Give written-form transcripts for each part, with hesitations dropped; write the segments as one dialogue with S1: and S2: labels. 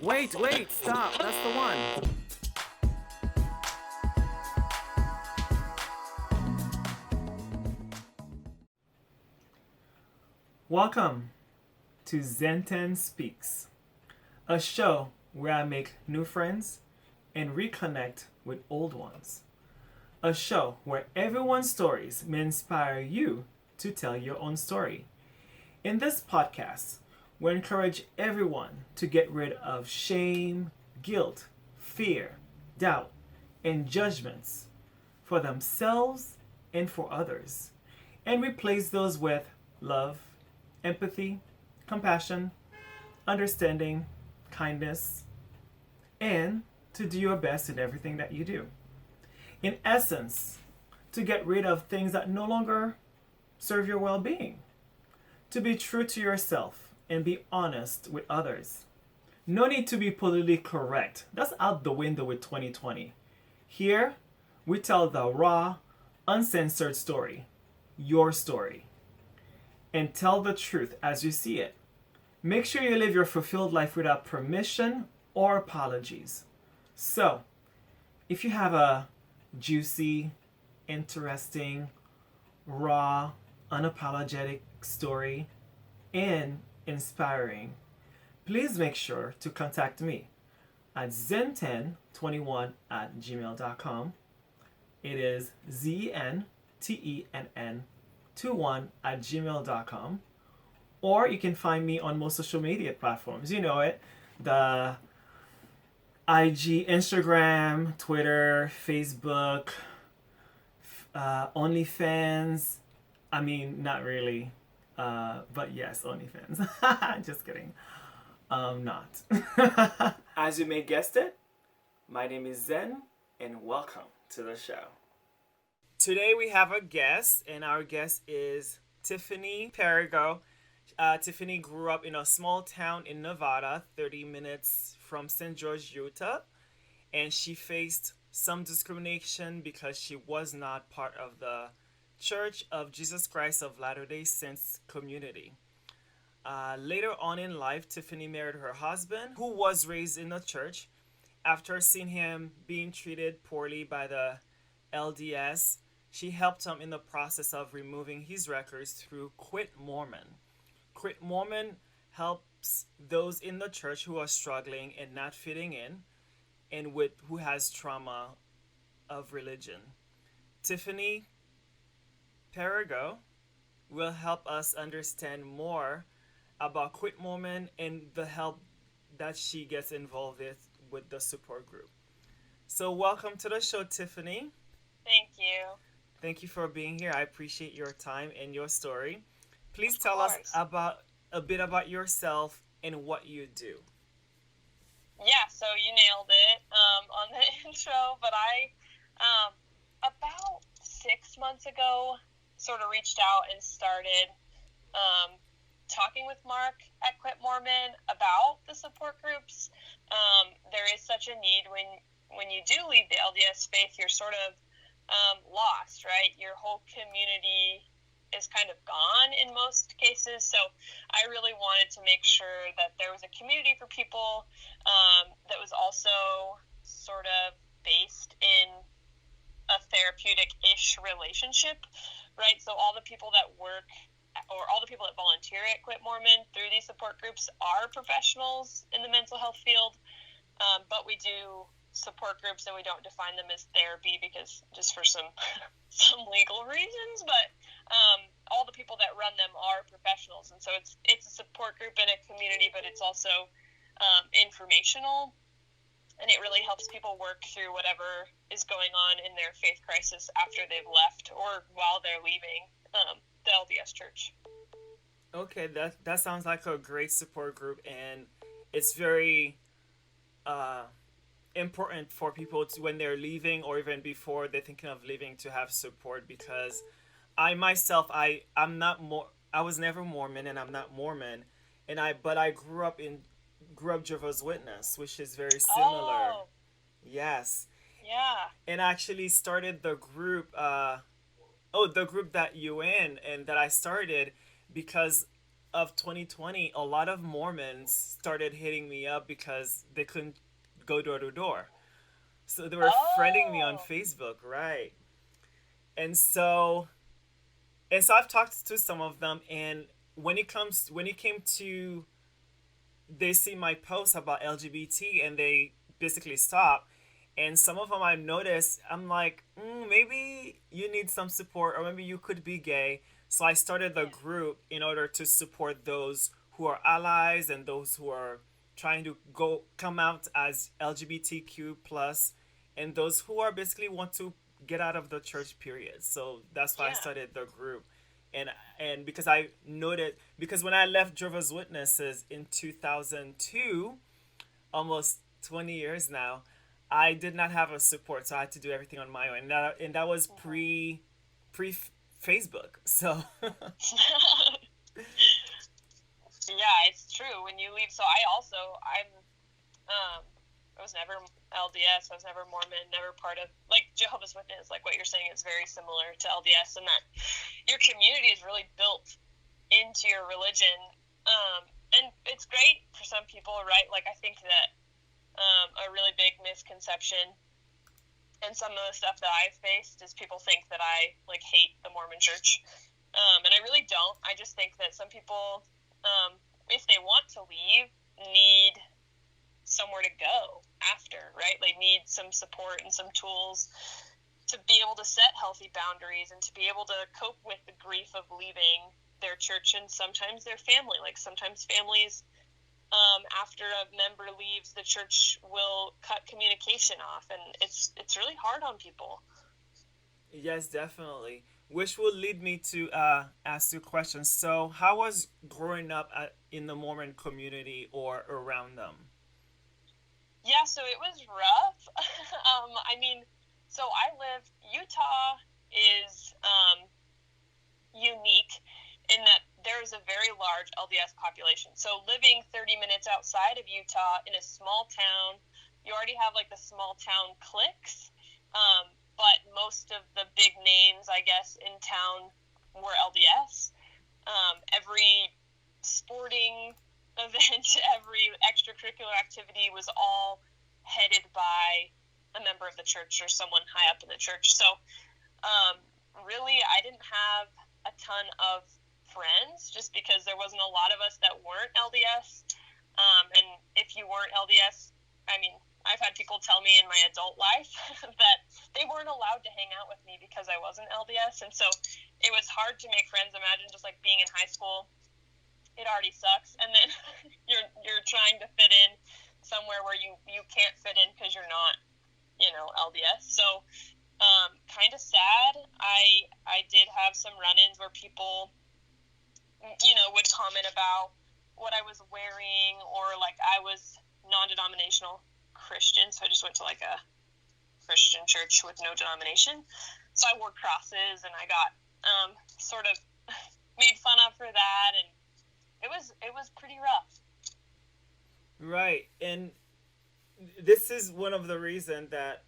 S1: Wait, stop. That's the one. Welcome to ZEN TENN Speaks, a show where I make new friends and reconnect with old ones. A show where everyone's stories may inspire you to tell your own story. In this podcast, we encourage everyone to get rid of shame, guilt, fear, doubt, and judgments for themselves and for others, and replace those with love, empathy, compassion, understanding, kindness, and to do your best in everything that you do. In essence, to get rid of things that no longer serve your well being, to be true to yourself and be honest with others. No need to be politically correct. That's out the window with 2020. Here, we tell the raw, uncensored story, your story, and tell the truth as you see it. Make sure you live your fulfilled life without permission or apologies. So, if you have a juicy, interesting, raw, unapologetic story and inspiring, please make sure to contact me at zen1021@gmail.com. It is ZENTENN21@gmail.com. Or you can find me on most social media platforms. You know it. The IG, Instagram, Twitter, Facebook, OnlyFans. I mean, not really. But yes, OnlyFans. Just kidding. Not. As you may guessed it, my name is Zen, and welcome to the show. Today we have a guest, and our guest is Tiffany Perrigo. Tiffany grew up in a small town in Nevada, 30 minutes from St. George, Utah, and she faced some discrimination because she was not part of the Church of Jesus Christ of Latter-day Saints community. Later on in life, Tiffany married her husband, who was raised in the church. After seeing him being treated poorly by the LDS, she helped him in the process of removing his records through Quit Mormon. Quit Mormon helps those in the church who are struggling and not fitting in, and who has trauma of religion. Tiffany Perrigo will help us understand more about Quit Mormon and the help that she gets involved with the support group. So welcome to the show, Tiffany.
S2: Thank you.
S1: Thank you for being here. I appreciate your time and your story. Please tell us about a bit about yourself and what you do.
S2: Yeah, so you nailed it on the intro, but I, about 6 months ago, sort of reached out and started talking with Mark at Quit Mormon about the support groups. There is such a need when you do leave the LDS faith, you're sort of lost, right? Your whole community is kind of gone in most cases. So I really wanted to make sure that there was a community for people that was also sort of based in a therapeutic-ish relationship, right? So all the people that work or all the people that volunteer at Quit Mormon through these support groups are professionals in the mental health field, but we do support groups and we don't define them as therapy because just for some legal reasons, but all the people that run them are professionals, and so it's a support group in a community, but it's also informational, and it really helps people work through whatever is going on in their faith crisis after they've left or while they're leaving the LDS Church.
S1: Okay, that sounds like a great support group, and it's very important for people to, when they're leaving or even before they're thinking of leaving, to have support, because I myself I was never Mormon, and I'm not Mormon, and I grew up Jehovah's Witness, which is very similar.
S2: Oh.
S1: Yes.
S2: Yeah.
S1: And I actually started the group the group that you in and that I started because of 2020, a lot of Mormons started hitting me up because they couldn't go door to door. So they were friending me on
S2: Oh,
S1: Facebook, right? And so I've talked to some of them, and when it came to, they see my posts about LGBT and they basically stop. And some of them I noticed, I'm like, maybe you need some support, or maybe you could be gay. So I started the
S2: yeah,
S1: group in order to support those who are allies and those who are trying to come out as LGBTQ plus, and those who are basically want to get out of the church period. So that's why I
S2: yeah,
S1: started the group. and and because I noted, because when I left Jehovah's Witnesses in 2002, almost 20 years now, I did not have a support, so I had to do everything on my own, and that was pre Facebook. So
S2: yeah. It's true. When you leave, so um, I was never LDS. I was never Mormon. Never part of like Jehovah's Witness. Like what you're saying is very similar to LDS, and that your community is really built into your religion. And it's great for some people, right? Like I think that a really big misconception and some of the stuff that I've faced is people think that I like hate the Mormon Church, and I really don't. I just think that some people, if they want to leave, need somewhere to go after, right? They need some support and some tools to be able to set healthy boundaries and to be able to cope with the grief of leaving their church and sometimes their family. Like sometimes families, after a member leaves, the church will cut communication off, and it's really hard on people.
S1: yes, definitely. Which will lead me to ask you questions. So, how was growing up in the Mormon community or around them?
S2: Yeah, so it was rough. I mean, so I live. Utah is unique in that there is a very large LDS population. So living 30 minutes outside of Utah in a small town, you already have like the small town cliques, but most of the big names, I guess, in town were LDS. Every sporting event, every extracurricular activity was all headed by a member of the church or someone high up in the church. So really, I didn't have a ton of friends just because there wasn't a lot of us that weren't LDS. And if you weren't LDS, I mean, I've had people tell me in my adult life that they weren't allowed to hang out with me because I wasn't LDS. And so it was hard to make friends. Imagine just like being in high school, it already sucks. And then you're trying to fit in somewhere where you can't fit in because you're not, LDS. So kind of sad. I did have some run-ins where people, would comment about what I was wearing, or like I was non-denominational Christian, so I just went to like a Christian church with no denomination. So I wore crosses, and I got sort of made fun of for that, and it was pretty rough.
S1: Right, and this is one of the reasons that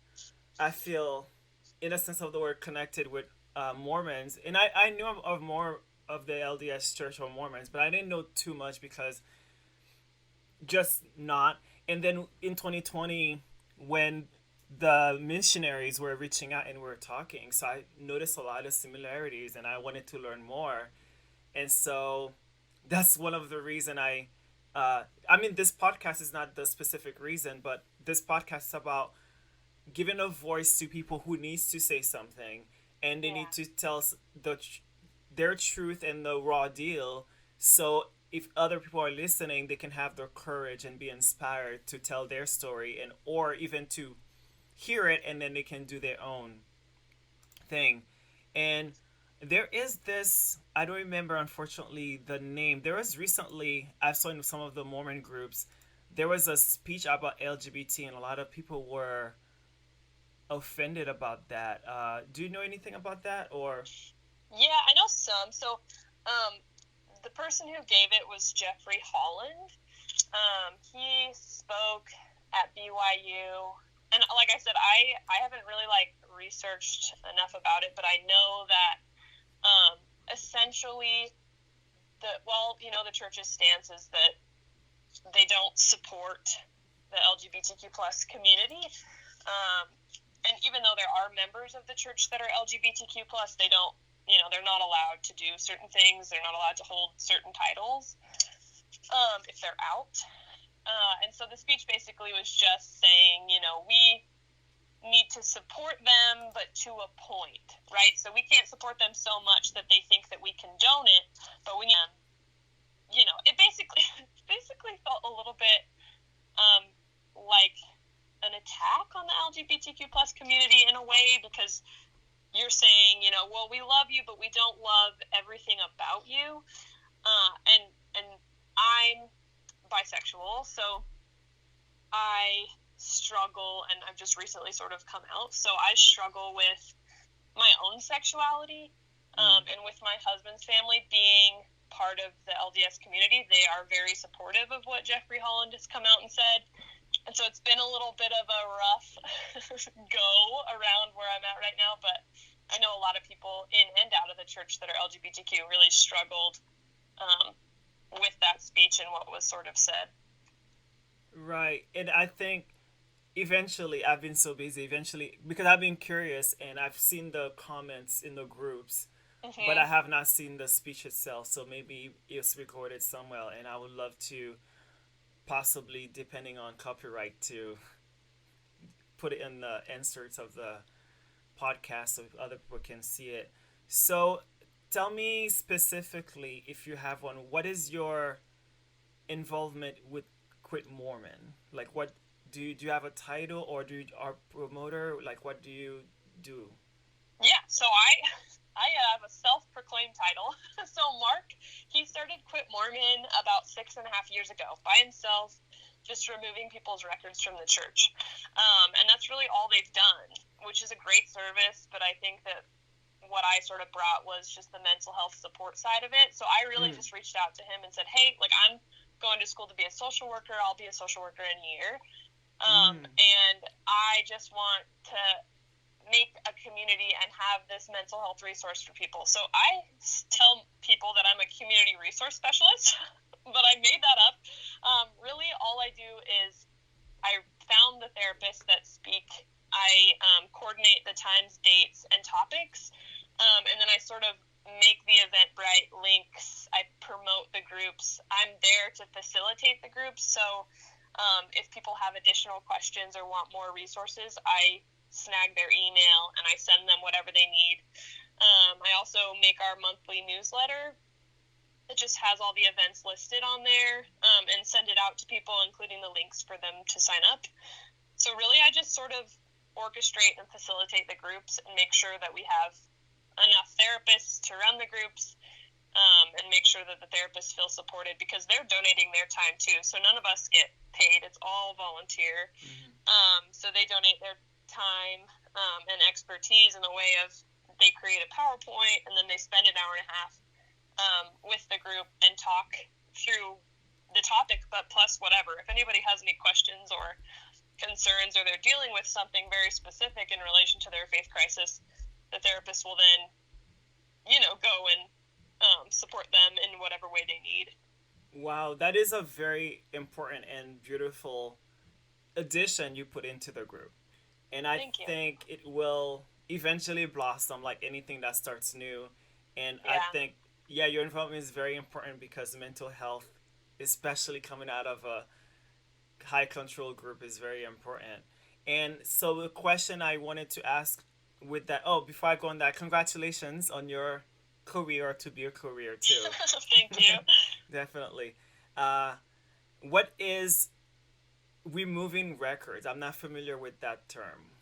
S1: I feel, in a sense of the word, connected with Mormons. And I knew of more of the LDS Church or Mormons, but I didn't know too much because just not. And then in 2020, when the missionaries were reaching out and we were talking, so I noticed a lot of similarities and I wanted to learn more. And so that's one of the reason I mean, this podcast is not the specific reason, but this podcast is about giving a voice to people who needs to say something, and they need
S2: Yeah.
S1: to tell their truth and the raw deal. So if other people are listening, they can have the courage and be inspired to tell their story, and or even to hear it, and then they can do their own thing. And there is this, I don't remember unfortunately the name. There was recently, I saw in some of the Mormon groups, there was a speech about LGBT, and a lot of people were offended about that. Do you know anything about that, or?
S2: Yeah, I know some. So the person who gave it was Jeffrey Holland. He spoke at BYU, and like I said, I haven't really like researched enough about it, but I know that essentially the church's stance is that they don't support the LGBTQ plus community. And even though there are members of the church that are LGBTQ plus, they don't, they're not allowed to do certain things. They're not allowed to hold certain titles if they're out. And so the speech basically was just saying, we need to support them, but to a point, right? So we can't support them so much that they think that we condone it, but we need, it basically felt a little bit like an attack on the LGBTQ plus community in a way, because you're saying, well, we love you, but we don't love everything about you. And I'm bisexual, so I struggle, and I've just recently sort of come out, so I struggle with my own sexuality, and with my husband's family being part of the LDS community. They are very supportive of what Jeffrey Holland has come out and said, and so it's been a little bit of a rough go around where I'm at right now, but I know a lot of people in and out of the church that are LGBTQ really struggled with that speech and what was sort of said.
S1: Right. And I think eventually, I've been so busy, because I've been curious and I've seen the comments in the groups, but I have not seen the speech itself. So maybe it's recorded somewhere, and I would love to possibly, depending on copyright, to put it in the inserts of the podcast so other people can see it. So tell me specifically, if you have one, what is your involvement with Quit Mormon? Like, what do you have a title, or do you are a promoter? Like, what do you do?
S2: Yeah, so I have a self-proclaimed title. So Mark, he started Quit Mormon about 6.5 years ago by himself, just removing people's records from the church. And that's really all they've done, which is a great service, but I think that what I sort of brought was just the mental health support side of it. So I really just reached out to him and said, hey, like, I'm going to school to be a social worker. I'll be a social worker in a year. And I just want to make a community and have this mental health resource for people. So I tell people that I'm a community resource specialist, but I made that up. Really, all I do is I found the therapists that speak. I coordinate the times, dates, and topics, and then I sort of make the Eventbrite links. I promote the groups. I'm there to facilitate the groups. So if people have additional questions or want more resources, I snag their email and I send them whatever they need. I also make our monthly newsletter that just has all the events listed on there, and send it out to people, including the links for them to sign up. So really, I just sort of orchestrate and facilitate the groups and make sure that we have enough therapists to run the groups, and make sure that the therapists feel supported, because they're donating their time too. So none of us get paid. It's all volunteer. So they donate their time and expertise in the way of they create a PowerPoint, and then they spend an hour and a half with the group and talk through the topic, but plus whatever. If anybody has any questions or concerns, or they're dealing with something very specific in relation to their faith crisis, the therapist will then, go and support them in whatever way they need.
S1: Wow, that is a very important and beautiful addition you put into the group. And I think it will eventually blossom like anything that starts new. And I think, your involvement is very important, because mental health, especially coming out of a high control group, is very important. And so the question I wanted to ask with that, before I go on that, congratulations on your career, to be a career too.
S2: Thank you.
S1: Definitely. What is removing records? I'm not familiar with that term.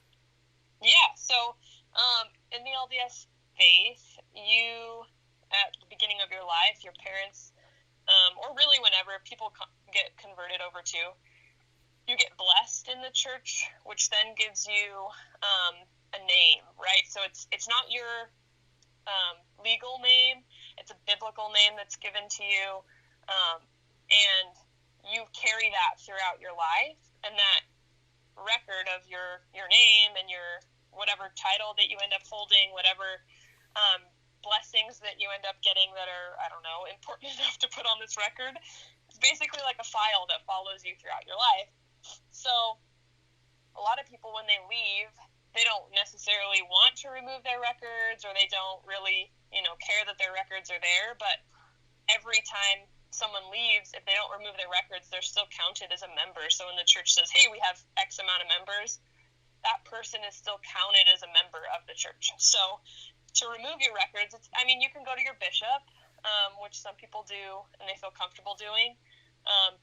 S2: Yeah, so in the LDS faith, you, at the beginning of your life, your parents, or really whenever people get converted over to, you get blessed in the church, which then gives you a name, right? So it's not your legal name, it's a biblical name that's given to you, and you carry that throughout your life, and that record of your name and your whatever title that you end up holding, whatever blessings that you end up getting that are, I don't know, important enough to put on this record. It's basically like a file that follows you throughout your life. So a lot of people, when they leave, they don't necessarily want to remove their records, or they don't really, care that their records are there. But every time someone leaves, if they don't remove their records, they're still counted as a member. So when the church says, hey, we have X amount of members, that person is still counted as a member of the church. So to remove your records, you can go to your bishop, which some people do and they feel comfortable doing.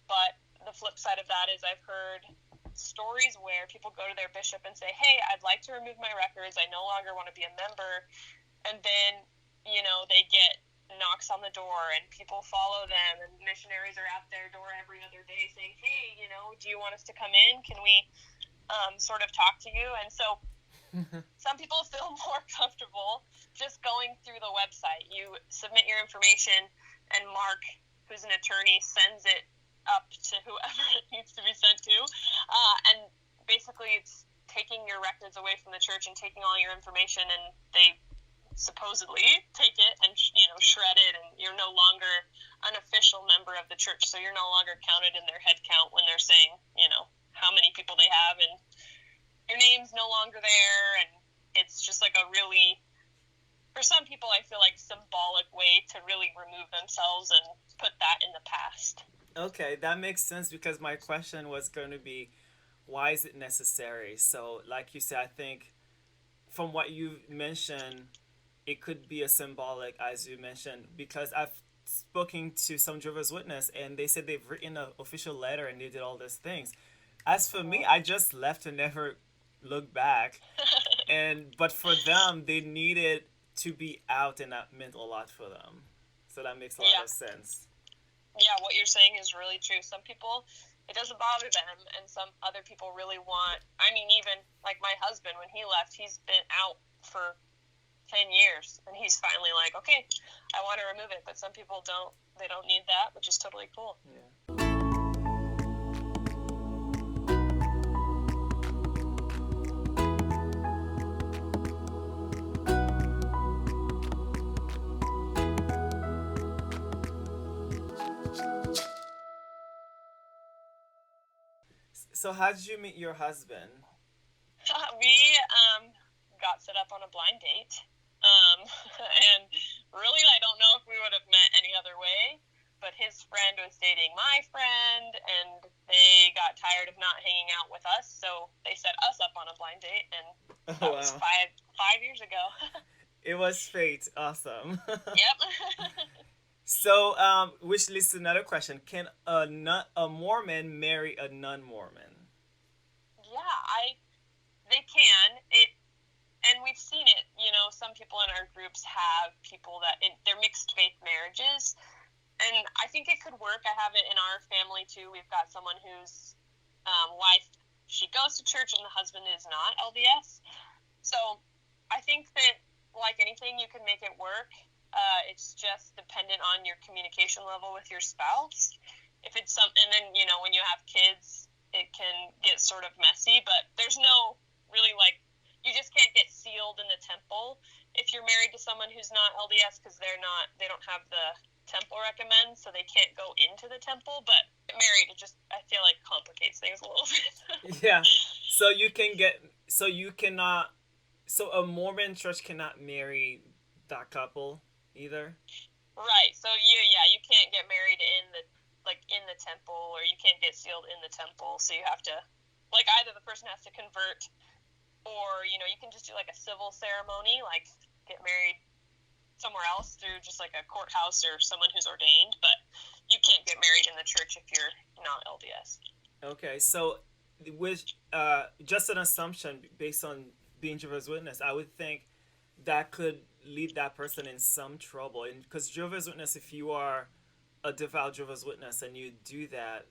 S2: But the flip side of that is I've heard stories where people go to their bishop and say, hey, I'd like to remove my records. I no longer want to be a member. And then, they get knocks on the door and people follow them, and missionaries are at their door every other day saying, hey, do you want us to come in? Can we sort of talk to you? And so some people feel more comfortable just going through the website. You submit your information, and Mark, who's an attorney, sends it up to whoever it needs to be sent to. And basically it's taking your records away from the church and taking all your information, and they supposedly take it and shred it, and you're no longer an official member of the church. So you're no longer counted in their head count when they're saying how many people they have, and your name's no longer there. And it's just like a really, for some people, I feel like symbolic way to really remove themselves and put that in the past.
S1: Okay, that makes sense, because my question was going to be, why is it necessary? So like you said, I think from what you mentioned, it could be a symbolic, as you mentioned, because I've spoken to some Jehovah's Witness and they said they've written an official letter and they did all these things. As for me, I just left and never looked back. But for them, they needed to be out, and that meant a lot for them. So that makes a lot of sense.
S2: Yeah, what you're saying is really true. Some people, it doesn't bother them, and some other people really want, even like my husband, when he left, he's been out for 10 years, and he's finally like, okay, I want to remove it. But some people don't. They don't need that, which is totally cool.
S1: Yeah. So how did you meet your husband?
S2: We got set up on a blind date. And really, I don't know if we would have met any other way, but his friend was dating my friend, and they got tired of not hanging out with us, so they set us up on a blind date, and that was five years ago.
S1: It was fate. Awesome.
S2: Yep.
S1: So, which leads to another question. Can a Mormon marry a non-Mormon?
S2: Yeah, they can. And we've seen it, some people in our groups have people that, they're mixed faith marriages, and I think it could work. I have it in our family too. We've got someone whose wife, she goes to church and the husband is not LDS. So I think that, like anything, you can make it work. It's just dependent on your communication level with your spouse. If it's and then, when you have kids, it can get sort of messy, but there's no really, you just can't get sealed in the temple if you're married to someone who's not LDS, because they don't have the temple recommend, so they can't go into the temple. But married, it just, I feel like, complicates things a little bit.
S1: Yeah. So a Mormon church cannot marry that couple either?
S2: Right. So you can't get married in the temple, or you can't get sealed in the temple. So you have to, either the person has to convert, or, you can just do a civil ceremony, get married somewhere else through just a courthouse or someone who's ordained, but you can't get married in the church if you're not LDS.
S1: Okay, so with just an assumption based on being Jehovah's Witness, I would think that could lead that person in some trouble. And because Jehovah's Witness, if you are a devout Jehovah's Witness and you do that,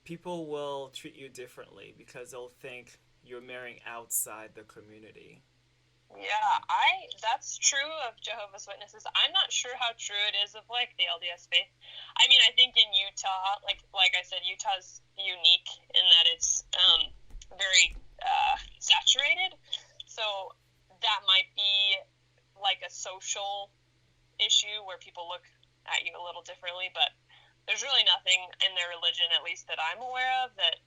S1: people will treat you differently because they'll think you're marrying outside the community.
S2: Yeah, that's true of Jehovah's Witnesses. I'm not sure how true it is of the LDS faith. I think in Utah, like I said, Utah's unique in that it's very saturated. So that might be a social where people look at you a little differently, but there's really nothing in their religion, at least that I'm aware of, that,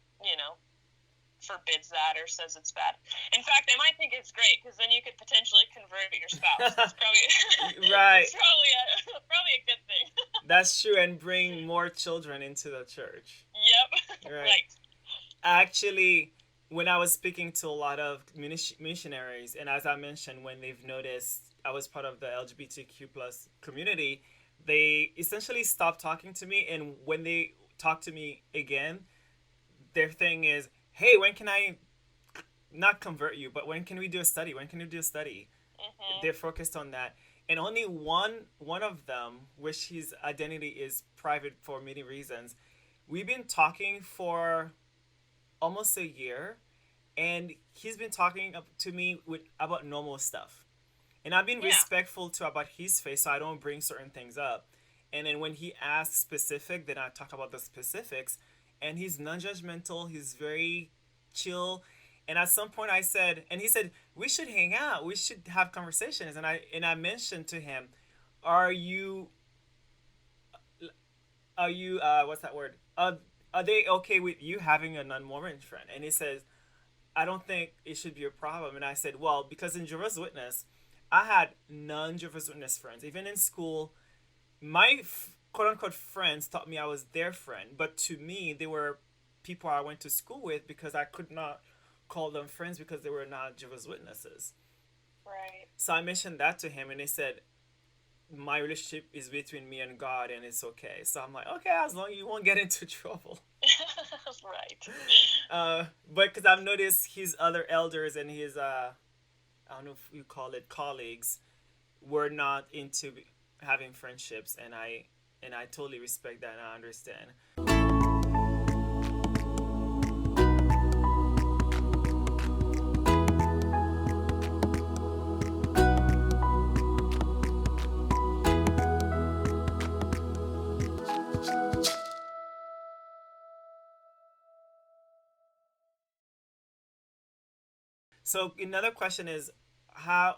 S2: forbids that or says it's bad. In fact, they might think it's great, because then you could potentially convert your spouse. That's probably
S1: right.
S2: It's probably a good thing.
S1: That's true, and bring more children into the church.
S2: Yep. Right.
S1: Actually, when I was speaking to a lot of missionaries, and as I mentioned, when they've noticed I was part of the LGBTQ plus community, they essentially stopped talking to me, and when they talk to me again, their thing is, hey, when can I not convert you, but when can we do a study? When can we do a study?
S2: Mm-hmm.
S1: They're focused on that. And only one of them, which his identity is private for many reasons, we've been talking for almost a year, and he's been talking to me about normal stuff. And I've been respectful to about his faith, so I don't bring certain things up. And then when he asks specific, then I talk about the specifics. And he's non-judgmental. He's very chill. And at some point I said, and he said, we should hang out. We should have conversations. And I mentioned to him, are you what's that word? Are they okay with you having a non-Mormon friend? And he says, I don't think it should be a problem. And I said, well, because in Jehovah's Witness, I had non-Jehovah's Witness friends. Even in school, my quote-unquote friends thought me I was their friend. But to me, they were people I went to school with, because I could not call them friends because they were not Jehovah's Witnesses.
S2: Right.
S1: So I mentioned that to him, and he said, my relationship is between me and God, and it's okay. So I'm like, okay, as long as you won't get into trouble.
S2: Right.
S1: But because I've noticed his other elders and his, I don't know if you call it colleagues, were not into having friendships, and I totally respect that, and I understand. So another question is, how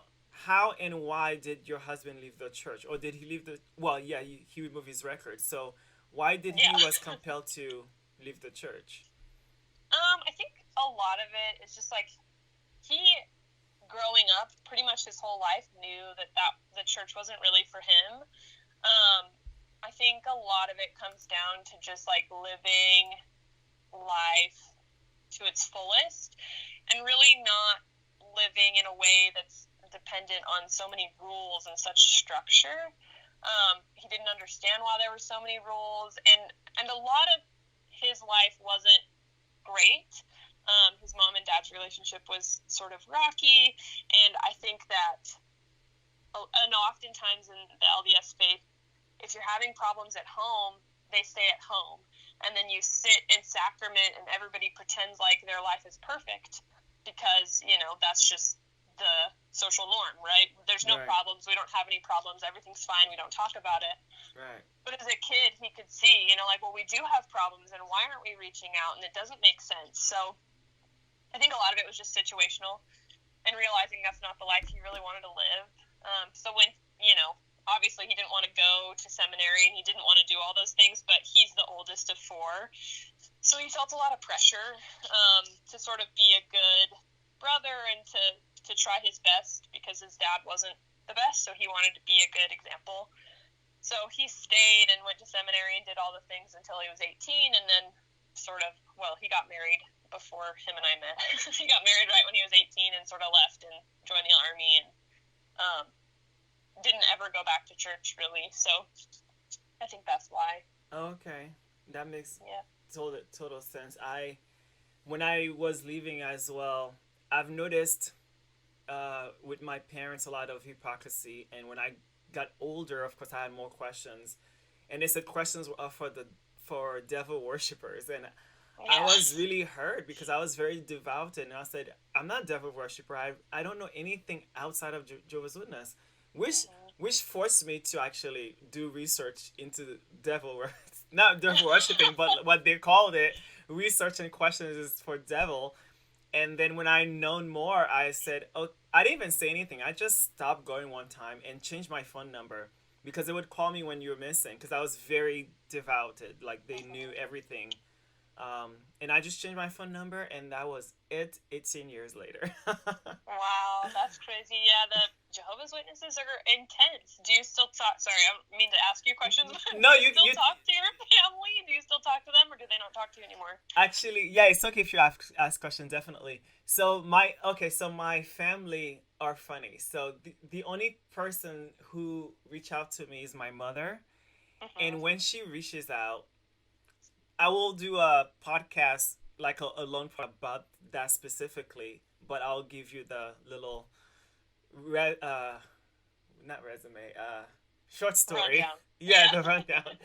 S1: and why did your husband leave the church, or did he leave the? Well, yeah, he removed his record. So why did he was compelled to leave the church?
S2: I think a lot of it is just like he, growing up, pretty much his whole life knew that the church wasn't really for him. I think a lot of it comes down to just like living life to its fullest, and really not living in a way that's dependent on so many rules and such structure. He didn't understand why there were so many rules, and a lot of his life wasn't great. His mom and dad's relationship was sort of rocky, and I think that, and oftentimes in the LDS faith, if you're having problems at home, they stay at home, and then you sit in sacrament and everybody pretends like their life is perfect, because that's just the social norm, right? There's no problems. We don't have any problems. Everything's fine. We don't talk about it.
S1: Right.
S2: But as a kid, he could see, well, we do have problems, and why aren't we reaching out? And it doesn't make sense. So I think a lot of it was just situational, and realizing that's not the life he really wanted to live. So when, obviously he didn't want to go to seminary, and he didn't want to do all those things, but he's the oldest of four. So he felt a lot of pressure to sort of be a good brother and to try his best, because his dad wasn't the best, so he wanted to be a good example. So he stayed and went to seminary and did all the things until he was 18, and then he got married before him and I met. He got married right when he was 18 and sort of left and joined the Army, and didn't ever go back to church, really. So I think that's why.
S1: Okay. That makes total sense. When I was leaving as well, I've noticed with my parents a lot of hypocrisy, and when I got older, of course, I had more questions, and they said questions are for devil worshippers, and I was really hurt because I was very devout, and I said, I'm not a devil worshiper. I don't know anything outside of Jehovah's Witness, which forced me to actually do research into not devil worshiping, but what they called it, research and questions is for devil. And then when I known more, I said, oh, I didn't even say anything. I just stopped going one time and changed my phone number, because they would call me when you were missing because I was very devoted. Like they knew everything. And I just changed my phone number, and that was it 18 years later.
S2: Wow, that's crazy. Yeah, the Jehovah's Witnesses are intense. Do you still talk? Sorry, I don't mean to ask you questions. But
S1: No,
S2: do you still talk to your family? Do you still talk to them, or do they not talk to you anymore?
S1: Actually, yeah, it's okay if you ask questions, definitely. So my family are funny. So the only person who reach out to me is my mother, and when she reaches out, I will do a podcast like a lone about that specifically, but I'll give you the little re- uh not resume, short story.
S2: Rundown.
S1: Yeah, the rundown.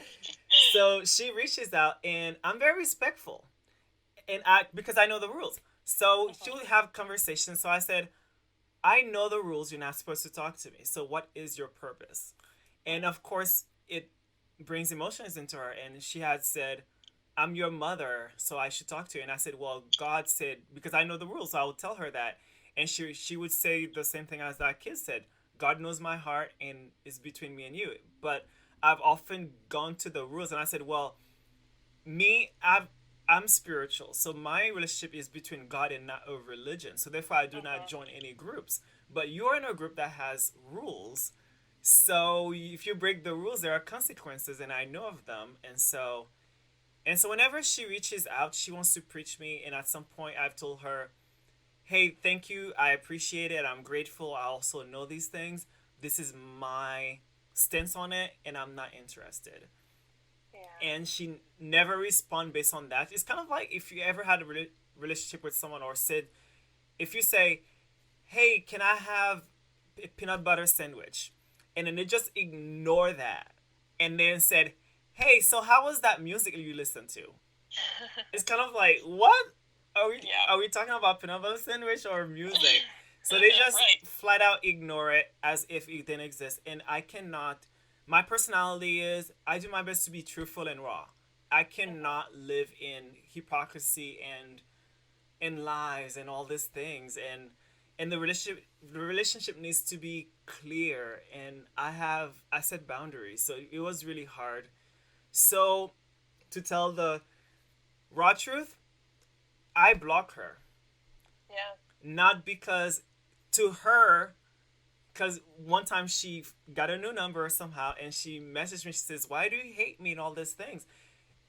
S1: So she reaches out, and I'm very respectful, and I because I know the rules. So she would have conversations. So I said, I know the rules. You're not supposed to talk to me. So what is your purpose? And of course, it brings emotions into her. And she had said, I'm your mother, so I should talk to you. And I said, well, God said, because I know the rules, so I would tell her that. And she would say the same thing as that kid said. God knows my heart, and it's between me and you. But I've often gone to the rules, and I said, well, me, I'm spiritual, so my relationship is between God and not a religion. So therefore, I do not join any groups. But you're in a group that has rules. So if you break the rules, there are consequences, and I know of them. And so whenever she reaches out, she wants to preach me. And at some point, I've told her, hey, thank you. I appreciate it. I'm grateful. I also know these things. This is my stance on it, and I'm not interested.
S2: Yeah.
S1: And she never respond based on that. It's kind of like if you ever had a relationship with someone, or said, if you say, hey, can I have a peanut butter sandwich? And then they just ignore that. And then said, hey, so how was that music you listened to? It's kind of like, what? Are we talking about peanut butter sandwich or music? So they just
S2: Right.
S1: flat out ignore it as if it didn't exist. And I cannot, my personality is, I do my best to be truthful and raw. I cannot live in hypocrisy and lies and all these things. And the relationship needs to be clear. And I set boundaries. So it was really hard. So to tell the raw truth, I block her.
S2: Yeah.
S1: Not because to her, because one time she got a new number somehow, and she messaged me. She says, why do you hate me and all these things?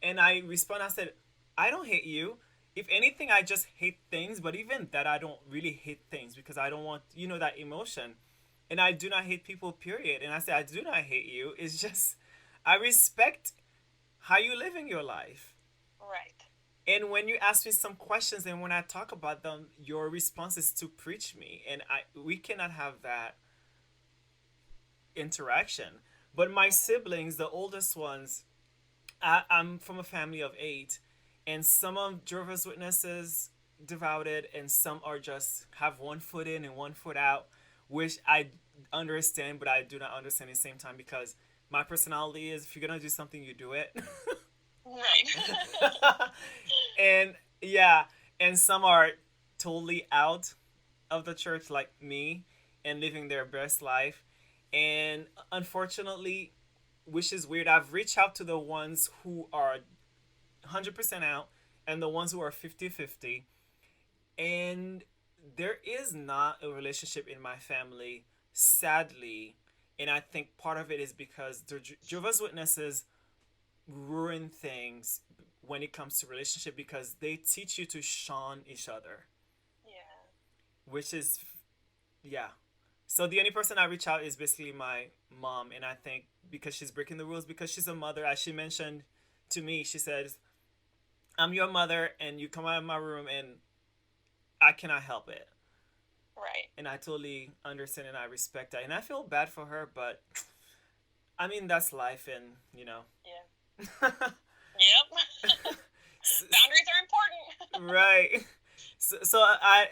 S1: And I respond, I said, I don't hate you. If anything, I just hate things. But even that, I don't really hate things because I don't want, that emotion. And I do not hate people, period. And I say, I do not hate you. It's just, I respect how you living your life.
S2: Right.
S1: And when you ask me some questions, and when I talk about them, your response is to preach me. And we cannot have that interaction. But my siblings, the oldest ones, I'm from a family of 8, and some of Jehovah's Witnesses devoted, and some are just have one foot in and one foot out, which I understand, but I do not understand at the same time, because my personality is, if you're gonna do something, you do it.
S2: Right.
S1: And yeah, and some are totally out of the church like me and living their best life. And unfortunately, which is weird, I've reached out to the ones who are 100% out and the ones who are 50-50. And there is not a relationship in my family, sadly. And I think part of it is because the Jehovah's Witnesses ruin things when it comes to relationship, because they teach you to shun each other.
S2: Yeah.
S1: Which is, yeah. So the only person I reach out is basically my mom, and I think because she's breaking the rules, because she's a mother, as she mentioned to me, she says, I'm your mother, and you come out of my room, and I cannot help it.
S2: Right.
S1: And I totally understand, and I respect that, and I feel bad for her, but I mean, that's life, and
S2: Yeah. Yep. Boundaries are important.
S1: Right. So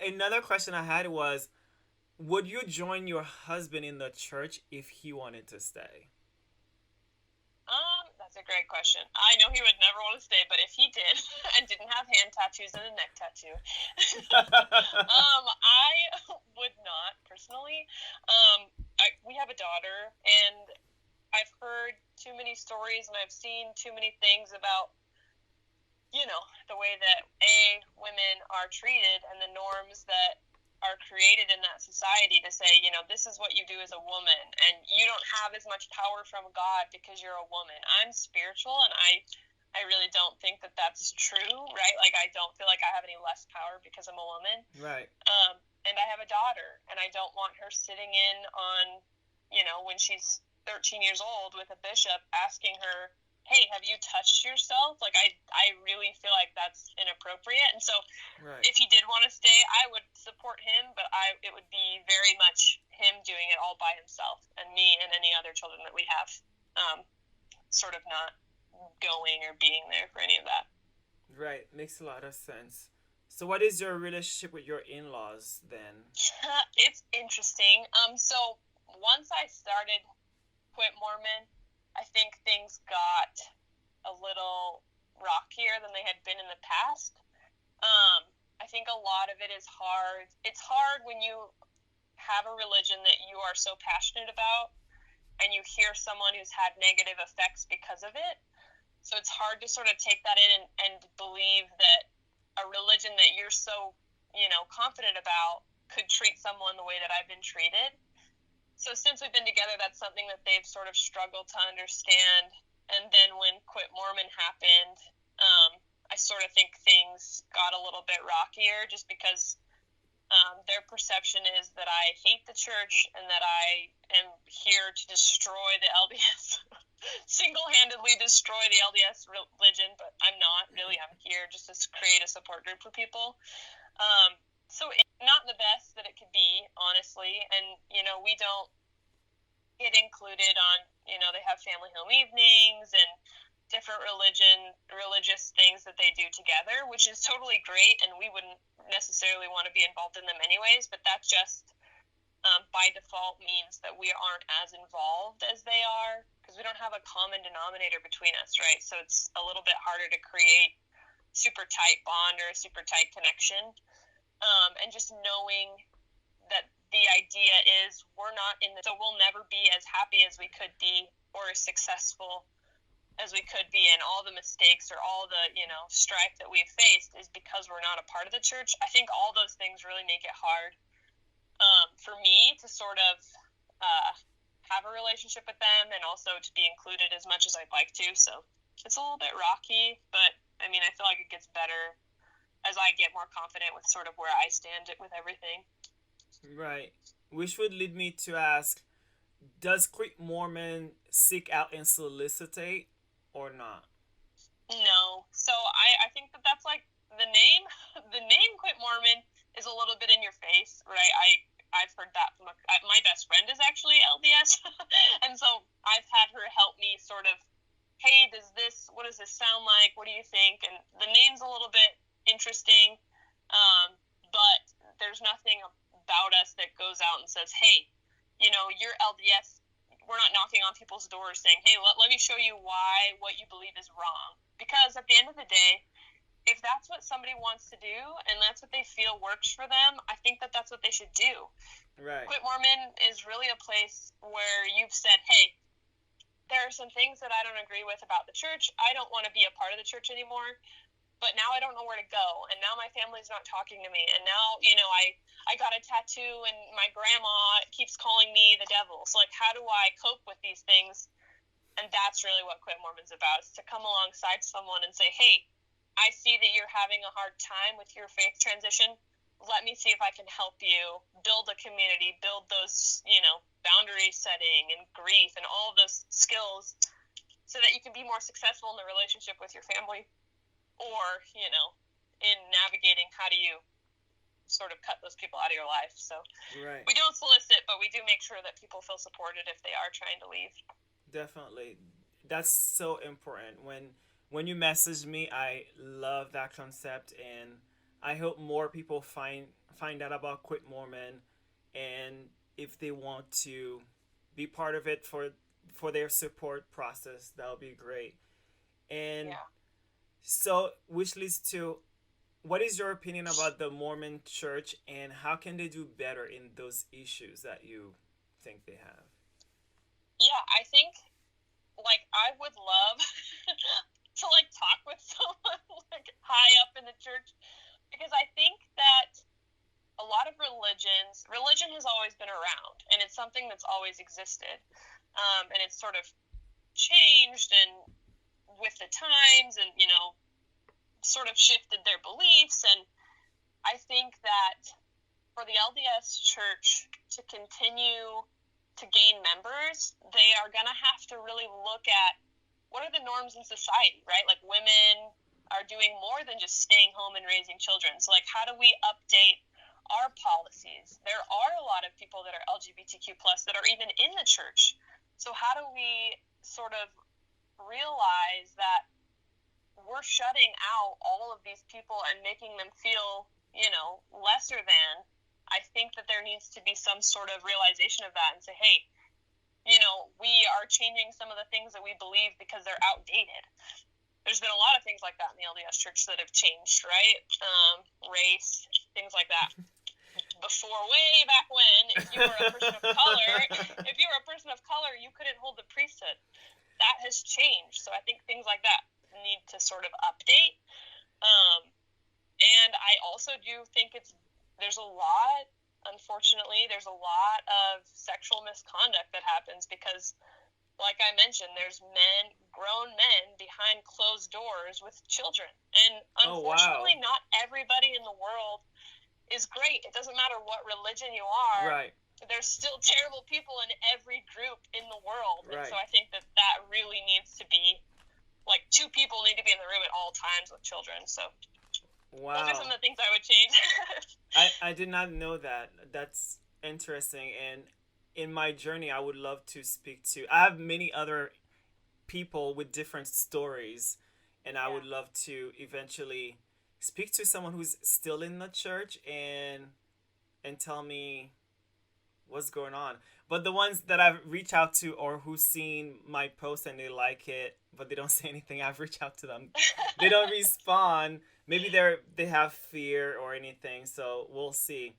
S1: another question I had was, would you join your husband in the church if he wanted to stay?
S2: That's a great question. I know he would never want to stay, but if he did and didn't have hand tattoos and a neck tattoo, I would not personally. We have a daughter, and I've heard too many stories and I've seen too many things about, the way that women are treated and the norms that are created in that society to say, this is what you do as a woman, and you don't have as much power from God because you're a woman. I'm spiritual, and I really don't think that that's true, right? Like, I don't feel like I have any less power because I'm a woman.
S1: Right.
S2: And I have a daughter, and I don't want her sitting in on, when she's 13 years old with a bishop asking her, hey, have you touched yourself? Like, I really feel like that's inappropriate. And so
S1: Right.
S2: if he did want to stay, I would support him, but it would be very much him doing it all by himself, and me and any other children that we have sort of not going or being there for any of that.
S1: Right. Makes a lot of sense. So, what is your relationship with your in-laws then?
S2: It's interesting. So once I started Quit Mormon, I think things got a little rockier than they had been in the past. I think a lot of it is hard. It's hard when you have a religion that you are so passionate about and you hear someone who's had negative effects because of it. So it's hard to sort of take that in and believe that a religion that you're so, confident about could treat someone the way that I've been treated. So since we've been together, that's something that they've sort of struggled to understand. And then when Quit Mormon happened, I sort of think things got a little bit rockier just because their perception is that I hate the church and that I am here to destroy the LDS, single-handedly destroy the LDS religion, but I'm not really. I'm here just to create a support group for people. So it's not the best that it could be, honestly, and, we don't get included on, they have family home evenings and different religious things that they do together, which is totally great, and we wouldn't necessarily want to be involved in them anyways, but that just by default means that we aren't as involved as they are because we don't have a common denominator between us, right? So it's a little bit harder to create super tight bond or a super tight connection, and just knowing that the idea is we're not in the, so we'll never be as happy as we could be or as successful as we could be, and all the mistakes or all the, strife that we've faced is because we're not a part of the church. I think all those things really make it hard for me to sort of have a relationship with them and also to be included as much as I'd like to. So it's a little bit rocky, but I mean, I feel like it gets better as I get more confident with sort of where I stand with everything.
S1: Right. Which would lead me to ask, does Quit Mormon seek out and solicitate or not?
S2: No. So I think that that's like the name. The name Quit Mormon is a little bit in your face, right? I've heard that from my best friend is actually LDS, and so I've had her help me sort of, hey, what does this sound like? What do you think? And the name's a little bit interesting, but there's nothing about us that goes out and says, hey, you're LDS. We're not knocking on people's doors saying, hey, let me show you why what you believe is wrong. Because at the end of the day, if that's what somebody wants to do and that's what they feel works for them, I think that that's what they should do.
S1: Right.
S2: Quit Mormon is really a place where you've said, hey, there are some things that I don't agree with about the church. I don't want to be a part of the church anymore. But now I don't know where to go, and now my family's not talking to me, and now, I got a tattoo, and my grandma keeps calling me the devil. So, like, how do I cope with these things? And that's really what Quit Mormon's about, is to come alongside someone and say, hey, I see that you're having a hard time with your faith transition. Let me see if I can help you build a community, build those, boundary setting and grief and all of those skills so that you can be more successful in the relationship with your family. Or, in navigating how do you sort of cut those people out of your life. So
S1: right.
S2: We don't solicit, but we do make sure that people feel supported if they are trying to leave.
S1: Definitely. That's so important. When you message me, I love that concept, and I hope more people find out about Quit Mormon, and if they want to be part of it for their support process, that would be great. And
S2: Yeah.
S1: so, which leads to, what is your opinion about the Mormon church and how can they do better in those issues that you think they have?
S2: Yeah, I think like, I would love to, like, talk with someone, like, high up in the church, because I think that a lot of religion has always been around, and it's something that's always existed, and it's sort of changed and with the times, and, you know, sort of shifted their beliefs. And I think that for the LDS church to continue to gain members, they are going to have to really look at what are the norms in society, right? Like, women are doing more than just staying home and raising children. So, like, how do we update our policies? There are a lot of people that are LGBTQ plus that are even in the church. So how do we sort of realize that we're shutting out all of these people and making them feel, you know, lesser than? I think that there needs to be some sort of realization of that and say, hey, you know, we are changing some of the things that we believe because they're outdated. There's been a lot of things like that in the LDS church that have changed, right? Race, things like that. Before, way back when, if you were a person of color, you couldn't hold the priesthood. That has changed. So I think things like that need to sort of update. And I also do think unfortunately, there's a lot of sexual misconduct that happens because, like I mentioned, there's grown men behind closed doors with children. And unfortunately, not everybody in the world is great. It doesn't matter what religion you are.
S1: Right.
S2: There's still terrible people in every group in the world.
S1: Right.
S2: And so I think that really needs to be, like, two people need to be in the room at all times with children. So
S1: wow.
S2: Those are some of the things I would change.
S1: I did not know that. That's interesting. And in my journey, I would love to speak to... I have many other people with different stories. And I would love to eventually speak to someone who's still in the church and tell me what's going on. But the ones that I've reached out to or who've seen my post and they like it, but they don't say anything, I've reached out to them. They don't respond. Maybe they have fear or anything. So we'll see.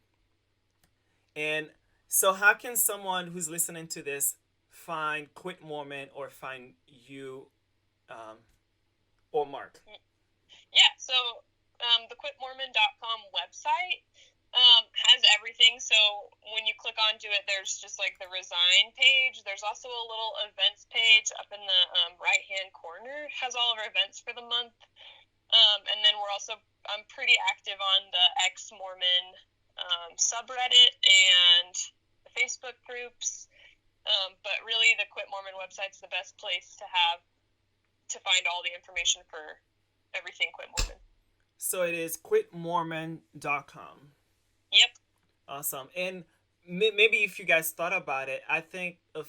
S1: And so how can someone who's listening to this find Quit Mormon or find you or Mark?
S2: Yeah, so the QuitMormon.com website has everything. So when you click onto it, there's just like the resign page. There's also a little events page up in the right-hand corner. It has all of our events for the month. And then I'm pretty active on the ex-Mormon subreddit and the Facebook groups. But really, the Quit Mormon website's the best place to find all the information for everything Quit Mormon.
S1: So it is quitmormon.com.
S2: Yep.
S1: Awesome. And maybe if you guys thought about it, I think a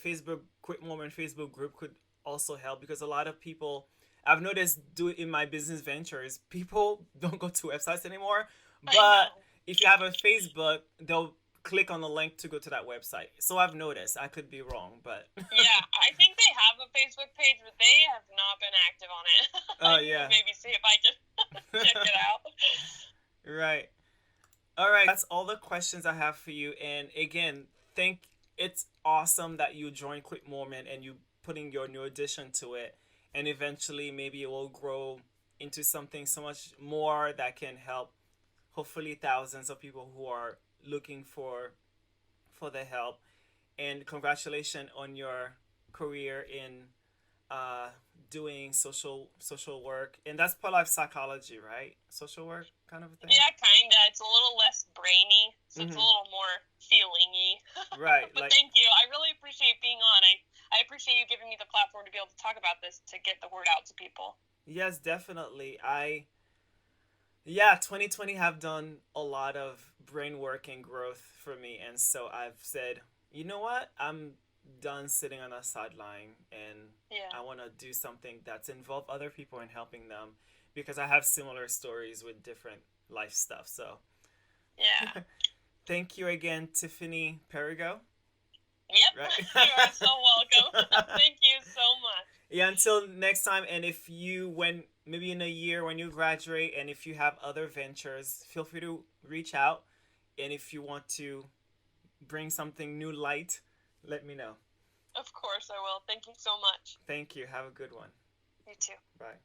S1: Quit Mormon Facebook group could also help, because a lot of people, I've noticed in my business ventures, people don't go to websites anymore. But if you have a Facebook, they'll click on the link to go to that website. So I've noticed. I could be wrong, but...
S2: Yeah, I think they have a Facebook page, but they have not been active on it.
S1: Oh, yeah.
S2: Maybe see if I can check it out.
S1: Right. All right. That's all the questions I have for you. And again, it's awesome that you joined Quit Mormon and you putting your new addition to it. And eventually maybe it will grow into something so much more that can help hopefully thousands of people who are looking for the help. And congratulations on your career in doing social work. And that's part of psychology, right? Social work kind of a thing?
S2: Yeah, kind of. It's a little less brainy, so it's a little more feeling-y.
S1: Right.
S2: But thank you. I really appreciate being on. I appreciate you giving me the platform to be able to talk about this, to get the word out to people.
S1: Yes, definitely. 2020 have done a lot of brain work and growth for me. And so I've said, you know what? I'm done sitting on a sideline, and I want to do something that's involve other people and helping them, because I have similar stories with different life stuff. So
S2: yeah.
S1: Thank you again, Tiffany Perrigo.
S2: Yep.
S1: Right?
S2: You are so welcome. Thank you so much.
S1: Yeah, until next time. And if maybe in a year when you graduate, and if you have other ventures, feel free to reach out. And if you want to bring something new light, let me know.
S2: Of course I will. Thank you so much.
S1: Thank you. Have a good one.
S2: You too.
S1: Bye.